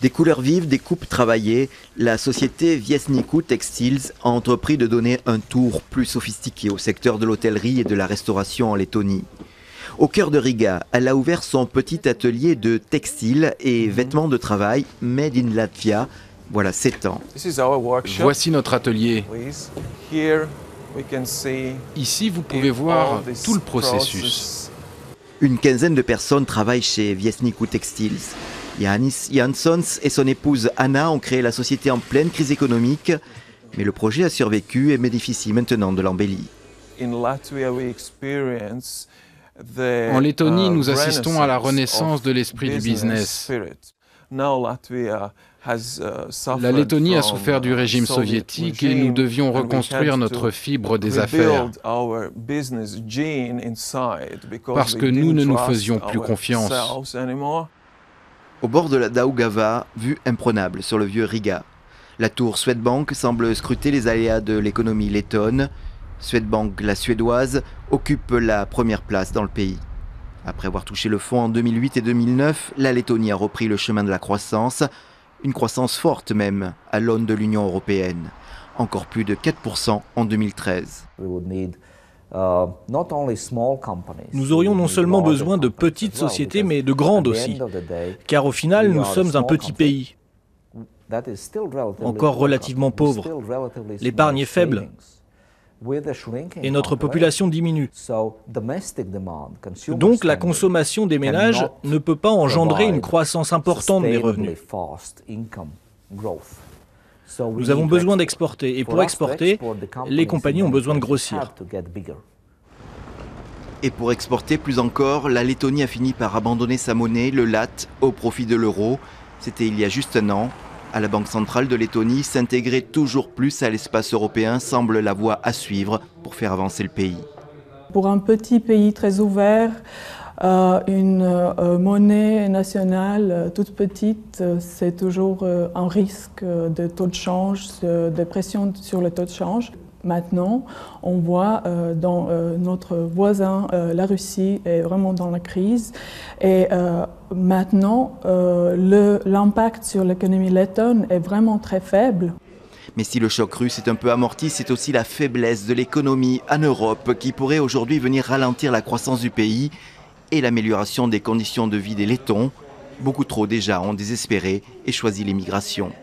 Des couleurs vives, des coupes travaillées, la société Viesnicu Textiles a entrepris de donner un tour plus sophistiqué au secteur de l'hôtellerie et de la restauration en Lettonie. Au cœur de Riga, elle a ouvert son petit atelier de textiles et vêtements de travail Made in Latvia. Voilà 7 ans. Voici notre atelier. Ici, vous pouvez voir tout le processus. Une quinzaine de personnes travaillent chez Viesnicu Textiles. Jānis Jansons et son épouse Anna ont créé la société en pleine crise économique, mais le projet a survécu et bénéficie maintenant de l'embellie. En Lettonie, nous assistons à la renaissance de l'esprit du business. La Lettonie a souffert du régime soviétique et nous devions reconstruire notre fibre des affaires parce que nous ne nous faisions plus confiance. Au bord de la Daugava, vue imprenable sur le vieux Riga. La tour Swedbank semble scruter les aléas de l'économie lettonne. Swedbank, la suédoise, occupe la première place dans le pays. Après avoir touché le fond en 2008 et 2009, la Lettonie a repris le chemin de la croissance, une croissance forte même à l'aune de l'Union européenne. Encore plus de 4% en 2013. Nous aurions non seulement besoin de petites sociétés, mais de grandes aussi. Car au final, nous sommes un petit pays, encore relativement pauvre. L'épargne est faible et notre population diminue. Donc la consommation des ménages ne peut pas engendrer une croissance importante des revenus. Nous avons besoin d'exporter et pour exporter, les compagnies ont besoin de grossir. Et pour exporter plus encore, la Lettonie a fini par abandonner sa monnaie, le lat, au profit de l'euro. C'était il y a juste un an. À la Banque centrale de Lettonie, s'intégrer toujours plus à l'espace européen semble la voie à suivre pour faire avancer le pays. Pour un petit pays très ouvert, une monnaie nationale toute petite, c'est toujours un risque de taux de change, de pression sur le taux de change. Maintenant, on voit dans notre voisin, la Russie, est vraiment dans la crise. Et maintenant, l'impact sur l'économie lettonne est vraiment très faible. Mais si le choc russe est un peu amorti, c'est aussi la faiblesse de l'économie en Europe qui pourrait aujourd'hui venir ralentir la croissance du pays et l'amélioration des conditions de vie des Lettons. Beaucoup trop déjà ont désespéré et choisi l'émigration.